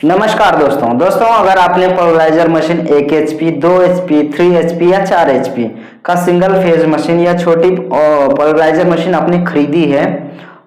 नमस्कार दोस्तों अगर आपने pulveriser machine 1 HP, 2 HP, 3 HP या 4 HP का सिंगल फेज मशीन या छोटी पल्वराइजर मशीन आपने खरीदी है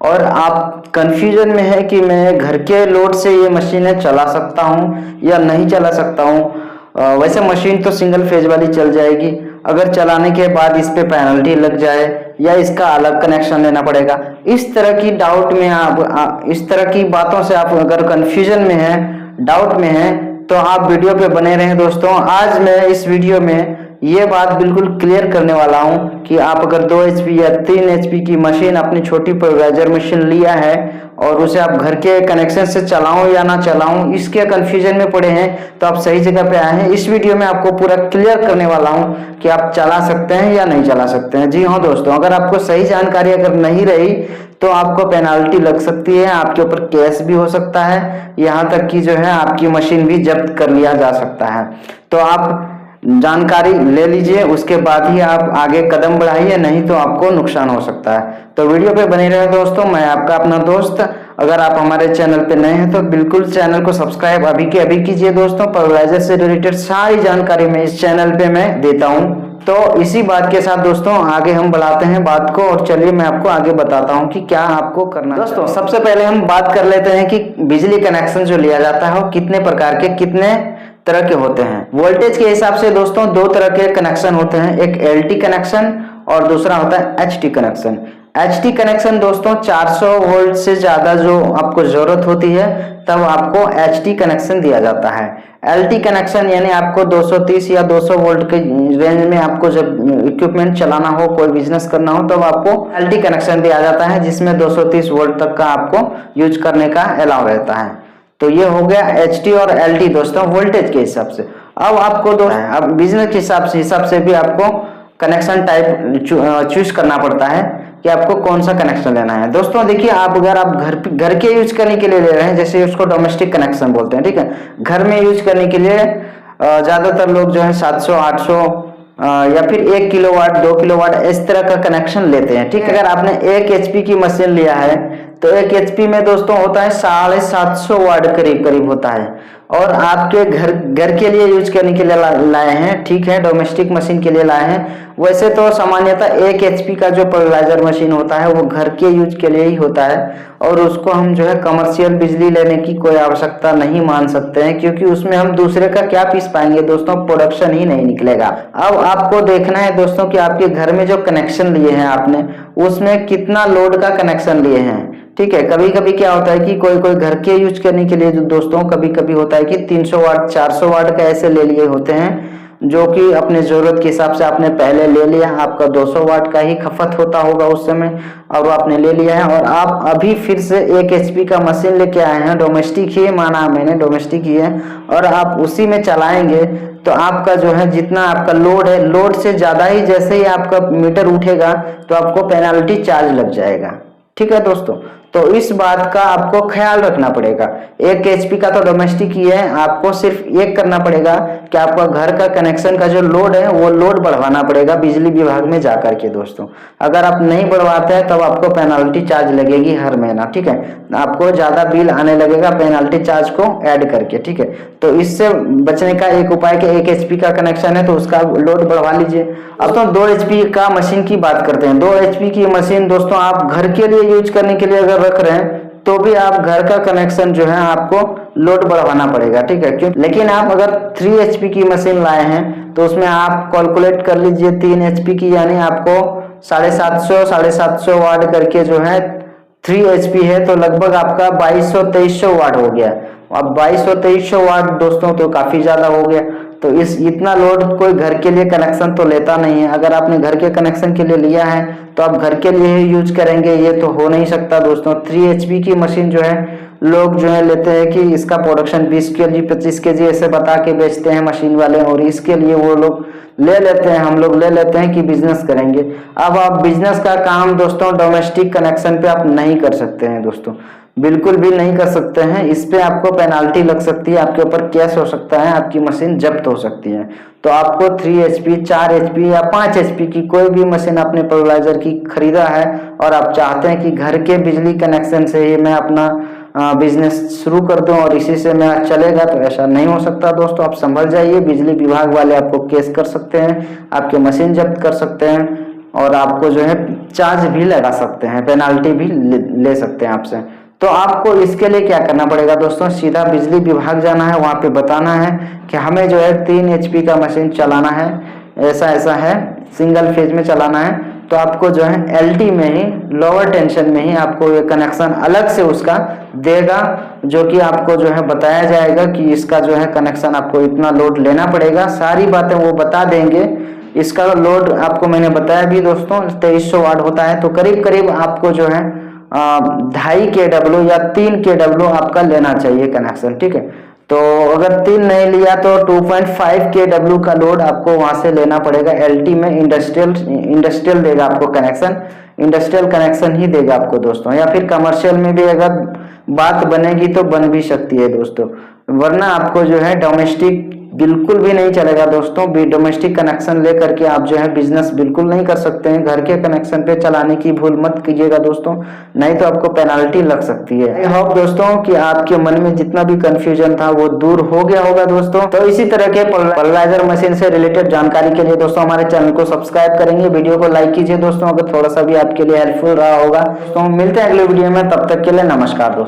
और आप कंफ्यूजन में है कि मैं घर के लोड से ये मशीनें चला सकता हूँ या नहीं चला सकता हूँ। वैसे मशीन तो सिंगल फेज वाली चल जाएगी, अगर चलाने के बाद इस पे पेनल्टी लग जाए या इसका अलग कनेक्शन लेना पड़ेगा, इस तरह की डाउट में आप इस तरह की बातों से आप अगर कंफ्यूजन में है, डाउट में है, तो आप वीडियो पे बने रहें दोस्तों। आज मैं इस वीडियो में ये बात बिल्कुल क्लियर करने वाला हूं कि आप अगर 2 HP या 3 HP की मशीन अपनी छोटी पल्वराइजर मशीन लिया है और उसे आप घर के कनेक्शन से चलाऊं या ना चलाऊं, इसके कंफ्यूजन में पड़े हैं, तो आप सही जगह पे आए हैं। इस वीडियो में आपको पूरा क्लियर करने वाला हूं कि आप चला सकते हैं या नहीं चला सकते हैं। जी हाँ दोस्तों, अगर आपको सही जानकारी अगर नहीं रही तो आपको पेनाल्टी लग सकती है, आपके ऊपर केस भी हो सकता है, यहाँ तक कि जो है आपकी मशीन भी जब्त कर लिया जा सकता है। तो आप जानकारी ले लीजिए, उसके बाद ही आप आगे कदम बढ़ाइए, नहीं तो आपको नुकसान हो सकता है। तो वीडियो पे बने रहे दोस्तों, मैं आपका अपना दोस्त। अगर आप हमारे चैनल पे नए हैं तो बिल्कुल चैनल को सब्सक्राइब अभी के अभी कीजिए दोस्तों। पल्वराइजर से रिलेटेड सारी जानकारी मैं इस चैनल पे मैं देता हूँ। तो इसी बात के साथ दोस्तों आगे हम बढ़ाते हैं बात को, और चलिए मैं आपको आगे बताता हूँ कि क्या आपको करना है। दोस्तों सबसे पहले हम बात कर लेते हैं कि बिजली कनेक्शन जो लिया जाता है वो कितने प्रकार के, कितने तरह के होते हैं। वोल्टेज के हिसाब से दोस्तों 2 तरह के कनेक्शन होते हैं, एक LT कनेक्शन और दूसरा होता है HT कनेक्शन। HT कनेक्शन दोस्तों 400 वोल्ट से ज्यादा जो आपको जरूरत होती है तब आपको HT कनेक्शन दिया जाता है। LT कनेक्शन यानी आपको 230 या 200 वोल्ट के रेंज में आपको जब इक्विपमेंट चलाना हो, कोई बिजनेस करना हो, तब आपको LT कनेक्शन दिया जाता है, जिसमें 230 वोल्ट तक का आपको यूज करने का अलाउ रहता है। तो ये हो गया HT और LT दोस्तों वोल्टेज के हिसाब से। अब आपको अब बिजनेस के हिसाब से भी आपको कनेक्शन टाइप चूज करना पड़ता है कि आपको कौन सा कनेक्शन लेना है। दोस्तों देखिए, आप अगर आप घर के यूज करने के लिए ले रहे हैं, जैसे उसको डोमेस्टिक कनेक्शन बोलते हैं, ठीक है, घर में यूज करने के लिए ज्यादातर लोग जो है 700, 800 या फिर 1 किलोवाट, 2 किलोवाट इस तरह का कनेक्शन लेते हैं, ठीक है। अगर आपने 1 HP की मशीन लिया है तो 1 HP में दोस्तों होता है 750 वाट करीब होता है, और आपके घर के लिए यूज करने के लिए लाए हैं, ठीक है, डोमेस्टिक मशीन के लिए लाए हैं। वैसे तो सामान्यतः 1 HP का जो पल्वराइजर मशीन होता है वो घर के यूज के लिए ही होता है, और उसको हम जो है कमर्शियल बिजली लेने की कोई आवश्यकता नहीं मान सकते हैं, क्योंकि उसमें हम दूसरे का क्या पीस पाएंगे दोस्तों, प्रोडक्शन ही नहीं निकलेगा। अब आपको देखना है दोस्तों कि आपके घर में जो कनेक्शन लिए हैं आपने, उसमें कितना लोड का कनेक्शन लिए हैं, ठीक है। कभी कभी क्या होता है कि कोई घर के यूज करने के लिए जो दोस्तों कभी कभी होता है कि 300 वाट, 400 वाट का ऐसे ले लिए होते हैं, जो कि अपने जरूरत के हिसाब से आपने पहले ले लिया, आपका 200 वाट का ही खपत होता होगा उस समय, और वो आपने ले लिया है, और आप अभी फिर से 1 HP का मशीन लेके आए हैं, डोमेस्टिक ही माना मैंने, डोमेस्टिक ही है, और आप उसी में चलाएंगे तो आपका जो है जितना आपका लोड है, लोड से ज्यादा ही जैसे ही आपका मीटर उठेगा तो आपको पेनाल्टी चार्ज लग जाएगा, ठीक है दोस्तों। तो इस बात का आपको ख्याल रखना पड़ेगा। 1 HP का तो डोमेस्टिक ही है, आपको सिर्फ एक करना पड़ेगा कि आपका घर का कनेक्शन का जो लोड है वो लोड बढ़वाना पड़ेगा बिजली विभाग में जाकर के दोस्तों। अगर आप नहीं बढ़वाते हैं तब आपको पेनाल्टी चार्ज लगेगी हर महीना, ठीक है, आपको ज्यादा बिल आने लगेगा पेनाल्टी चार्ज को ऐड करके, ठीक है। तो इससे बचने का एक उपाय कि 1 HP का कनेक्शन है तो उसका लोड बढ़वा लीजिए। अब तो 2 HP का मशीन की बात करते हैं। 2 HP की मशीन दोस्तों आप घर के लिए यूज करने के लिए अगर रख रहे हैं तो भी आप घर का कनेक्शन जो है आपको लोड बढ़वाना पड़ेगा, ठीक है, क्यों। लेकिन आप अगर 3 HP की मशीन लाए हैं तो उसमें आप कैलकुलेट कर लीजिए 3 HP की, यानी आपको 750 वाट करके जो है 3 HP है, तो लगभग आपका 2200-2300 वाट हो गया। अब 2200-2300 वाट दोस्तों तो काफी ज्यादा हो गया। तो इतना लोड कोई घर के लिए कनेक्शन तो लेता नहीं है। अगर आपने घर के कनेक्शन के लिए लिया है तो आप घर के लिए ही यूज करेंगे, ये तो हो नहीं सकता दोस्तों। 3 HP की मशीन जो है लोग जो है लेते हैं कि इसका प्रोडक्शन 20 kg 25 kg ऐसे बता के बेचते हैं मशीन वाले, और इसके लिए वो लोग ले लेते हैं, हम लोग ले लेते हैं कि बिजनेस करेंगे। अब आप बिजनेस का काम दोस्तों डोमेस्टिक कनेक्शन पे आप नहीं कर सकते हैं दोस्तों, बिल्कुल भी नहीं कर सकते हैं। इस पे आपको पेनाल्टी लग सकती है, आपके ऊपर केस हो सकता है, आपकी मशीन जब्त हो सकती है। तो आपको 3 HP, 4 HP या 5 HP की कोई भी मशीन अपने पल्वराइजर की खरीदा है और आप चाहते हैं कि घर के बिजली कनेक्शन से ही मैं अपना बिजनेस शुरू कर दूं और इसी से मेरा चलेगा, तो ऐसा नहीं हो सकता दोस्तों। आप संभल जाइए, बिजली विभाग वाले आपको केस कर सकते हैं, आपके मशीन जब्त कर सकते हैं और आपको जो है चार्ज भी लगा सकते हैं, पेनाल्टी भी ले सकते हैं आपसे। तो आपको इसके लिए क्या करना पड़ेगा दोस्तों, सीधा बिजली विभाग जाना है, वहाँ पे बताना है कि हमें जो है 3 HP का मशीन चलाना है, ऐसा ऐसा है, सिंगल फेज में चलाना है। तो आपको जो है LT में ही, लोअर टेंशन में ही आपको ये कनेक्शन अलग से उसका देगा, जो कि आपको जो है बताया जाएगा कि इसका जो है कनेक्शन आपको इतना लोड लेना पड़ेगा, सारी बातें वो बता देंगे। इसका लोड आपको मैंने बताया भी दोस्तों 2300 वाट होता है, तो करीब करीब आपको जो है 2.5 kW या 3 kW आपका लेना चाहिए कनेक्शन, ठीक है। तो अगर 3 नहीं लिया तो 2.5 kW का लोड आपको वहां से लेना पड़ेगा। LT में इंडस्ट्रियल देगा आपको कनेक्शन, इंडस्ट्रियल कनेक्शन ही देगा आपको दोस्तों, या फिर कमर्शियल में भी अगर बात बनेगी तो बन भी सकती है दोस्तों, वरना आपको जो है डोमेस्टिक बिल्कुल भी नहीं चलेगा दोस्तों। डोमेस्टिक कनेक्शन लेकर के आप जो है बिजनेस बिल्कुल नहीं कर सकते हैं। घर के कनेक्शन पे चलाने की भूल मत कीजिएगा दोस्तों, नहीं तो आपको पेनाल्टी लग सकती है। आई होप दोस्तों कि आपके मन में जितना भी कंफ्यूजन था वो दूर हो गया होगा दोस्तों। तो इसी तरह के पोलराइजर मशीन से रिलेटेड जानकारी के लिए दोस्तों हमारे चैनल को सब्सक्राइब करेंगे, वीडियो को लाइक कीजिए दोस्तों अगर थोड़ा सा भी आपके लिए हेल्पफुल रहा होगा। दोस्तों मिलते हैं अगले वीडियो में, तब तक के लिए नमस्कार दोस्तों।